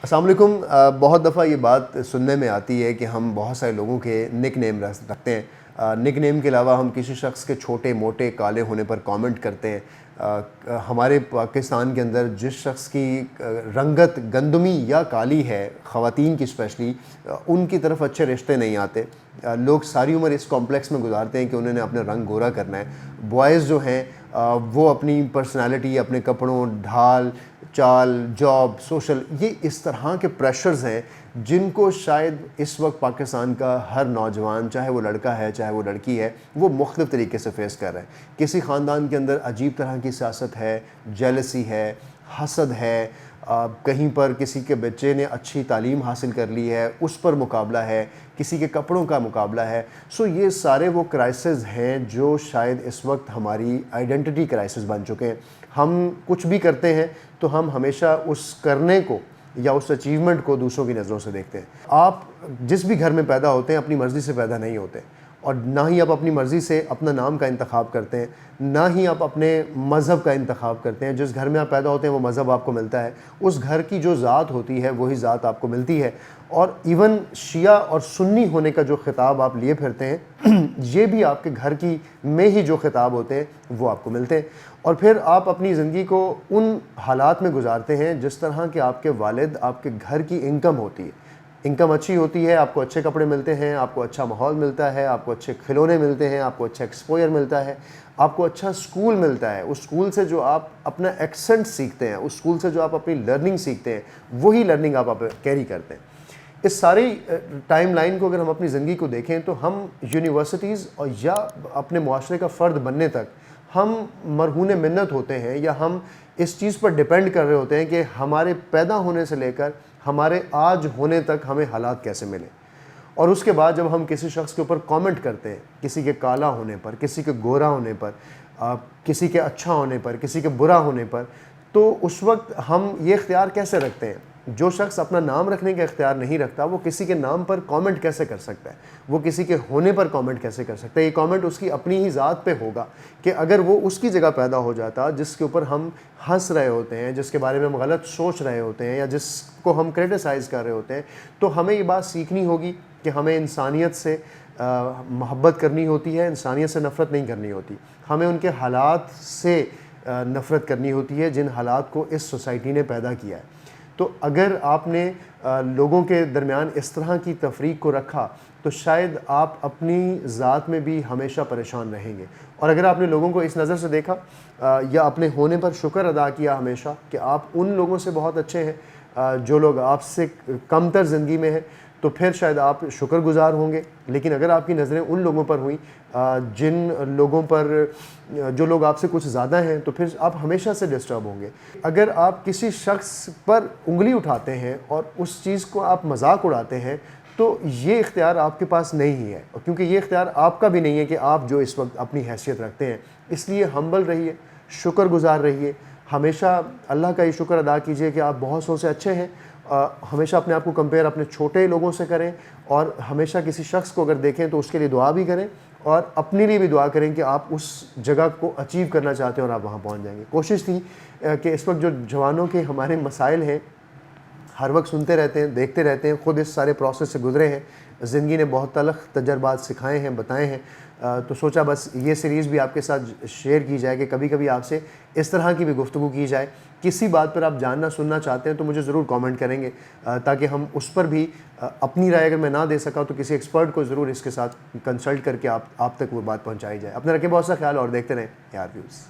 السلام علیکم۔ بہت دفعہ یہ بات سننے میں آتی ہے کہ ہم بہت سارے لوگوں کے نک نیم رکھتے ہیں۔ نک نیم کے علاوہ ہم کسی شخص کے چھوٹے موٹے کالے ہونے پر کامنٹ کرتے ہیں۔ ہمارے پاکستان کے اندر جس شخص کی رنگت گندمی یا کالی ہے، خواتین کی اسپیشلی، ان کی طرف اچھے رشتے نہیں آتے۔ لوگ ساری عمر اس کمپلیکس میں گزارتے ہیں کہ انہوں نے اپنا رنگ گورا کرنا ہے۔ بوائز جو ہیں وہ اپنی پرسنالٹی، اپنے کپڑوں، ڈھال چال، جاب، سوشل، یہ اس طرح کے پریشرز ہیں جن کو شاید اس وقت پاکستان کا ہر نوجوان، چاہے وہ لڑکا ہے چاہے وہ لڑکی ہے، وہ مختلف طریقے سے فیس کر رہے ہیں۔ کسی خاندان کے اندر عجیب طرح کی سیاست ہے، جیلسی ہے، حسد ہے، کہیں پر کسی کے بچے نے اچھی تعلیم حاصل کر لی ہے اس پر مقابلہ ہے، کسی کے کپڑوں کا مقابلہ ہے۔ یہ سارے وہ کرائسز ہیں جو شاید اس وقت ہماری آئیڈینٹی کرائسز بن چکے ہیں۔ ہم کچھ بھی کرتے ہیں تو ہم ہمیشہ اس کرنے کو یا اس اچیومنٹ کو دوسروں کی نظروں سے دیکھتے ہیں۔ آپ جس بھی گھر میں پیدا ہوتے ہیں اپنی مرضی سے پیدا نہیں ہوتے، اور نہ ہی آپ اپنی مرضی سے اپنا نام کا انتخاب کرتے ہیں، نہ ہی آپ اپنے مذہب کا انتخاب کرتے ہیں۔ جس گھر میں آپ پیدا ہوتے ہیں وہ مذہب آپ کو ملتا ہے، اس گھر کی جو ذات ہوتی ہے وہی ذات آپ کو ملتی ہے۔ اور ایون شیعہ اور سنی ہونے کا جو خطاب آپ لیے پھرتے ہیں یہ بھی آپ کے گھر کی میں ہی جو خطاب ہوتے ہیں وہ آپ کو ملتے ہیں۔ اور پھر آپ اپنی زندگی کو ان حالات میں گزارتے ہیں جس طرح کہ آپ کے والد، آپ کے گھر کی انکم ہوتی ہے، انکم اچھی ہوتی ہے، آپ کو اچھے کپڑے ملتے ہیں، آپ کو اچھا ماحول ملتا ہے، آپ کو اچھے کھلونے ملتے ہیں، آپ کو اچھا ایکسپوئر ملتا ہے، آپ کو اچھا سکول ملتا ہے۔ اس سکول سے جو آپ اپنا ایکسنٹ سیکھتے ہیں، اس سکول سے جو آپ اپنی لرننگ سیکھتے ہیں، وہی لرننگ آپ کیری کرتے ہیں۔ اس ساری ٹائم لائن کو اگر ہم اپنی زندگی کو دیکھیں تو ہم یونیورسٹیز اور یا اپنے معاشرے کا فرد بننے تک ہم مرہون منت ہوتے ہیں، یا ہم اس چیز پر ڈیپینڈ کر رہے ہوتے ہیں کہ ہمارے پیدا ہونے سے لے کر ہمارے آج ہونے تک ہمیں حالات کیسے ملیں۔ اور اس کے بعد جب ہم کسی شخص کے اوپر کامنٹ کرتے ہیں، کسی کے کالا ہونے پر، کسی کے گورا ہونے پر، کسی کے اچھا ہونے پر، کسی کے برا ہونے پر، تو اس وقت ہم یہ اختیار کیسے رکھتے ہیں؟ جو شخص اپنا نام رکھنے کا اختیار نہیں رکھتا وہ کسی کے نام پر کامنٹ کیسے کر سکتا ہے؟ وہ کسی کے ہونے پر کامنٹ کیسے کر سکتا ہے؟ یہ کامنٹ اس کی اپنی ہی ذات پہ ہوگا کہ اگر وہ اس کی جگہ پیدا ہو جاتا جس کے اوپر ہم ہنس رہے ہوتے ہیں، جس کے بارے میں ہم غلط سوچ رہے ہوتے ہیں، یا جس کو ہم کرٹیسائز کر رہے ہوتے ہیں، تو ہمیں یہ بات سیکھنی ہوگی کہ ہمیں انسانیت سے محبت کرنی ہوتی ہے، انسانیت سے نفرت نہیں کرنی ہوتی۔ ہمیں ان کے حالات سے نفرت کرنی ہوتی ہے جن حالات کو اس سوسائٹی نے پیدا کیا ہے۔ تو اگر آپ نے لوگوں کے درمیان اس طرح کی تفریق کو رکھا تو شاید آپ اپنی ذات میں بھی ہمیشہ پریشان رہیں گے۔ اور اگر آپ نے لوگوں کو اس نظر سے دیکھا یا اپنے ہونے پر شکر ادا کیا ہمیشہ کہ آپ ان لوگوں سے بہت اچھے ہیں جو لوگ آپ سے کم تر زندگی میں ہیں، تو پھر شاید آپ شکر گزار ہوں گے۔ لیکن اگر آپ کی نظریں ان لوگوں پر ہوئیں جن لوگوں پر، جو لوگ آپ سے کچھ زیادہ ہیں، تو پھر آپ ہمیشہ سے ڈسٹرب ہوں گے۔ اگر آپ کسی شخص پر انگلی اٹھاتے ہیں اور اس چیز کو آپ مذاق اڑاتے ہیں تو یہ اختیار آپ کے پاس نہیں ہی ہے، کیونکہ یہ اختیار آپ کا بھی نہیں ہے کہ آپ جو اس وقت اپنی حیثیت رکھتے ہیں۔ اس لیے ہمبل رہیے، شکر گزار رہیے، ہمیشہ اللہ کا یہ شکر ادا کیجئے کہ آپ بہت سو سے اچھے ہیں۔ ہمیشہ اپنے آپ کو کمپیئر اپنے چھوٹے لوگوں سے کریں، اور ہمیشہ کسی شخص کو اگر دیکھیں تو اس کے لیے دعا بھی کریں، اور اپنے لیے بھی دعا کریں کہ آپ اس جگہ کو اچیو کرنا چاہتے ہیں اور آپ وہاں پہنچ جائیں گے۔ کوشش تھی کہ اس وقت جو جوانوں کے ہمارے مسائل ہیں ہر وقت سنتے رہتے ہیں، دیکھتے رہتے ہیں، خود اس سارے پروسیس سے گزرے ہیں، زندگی نے بہت تلخ تجربات سکھائے ہیں، بتائے ہیں، تو سوچا بس یہ سیریز بھی آپ کے ساتھ شیئر کی جائے کہ کبھی کبھی آپ سے اس طرح کی بھی گفتگو کی جائے۔ کسی بات پر آپ جاننا سننا چاہتے ہیں تو مجھے ضرور کامنٹ کریں گے تاکہ ہم اس پر بھی اپنی رائے، اگر میں نہ دے سکا تو کسی ایکسپرٹ کو ضرور اس کے ساتھ کنسلٹ کر کے آپ تک وہ بات پہنچائی جائے۔ اپنا رکھیں بہت سا خیال، اور دیکھتے رہیں AR Views۔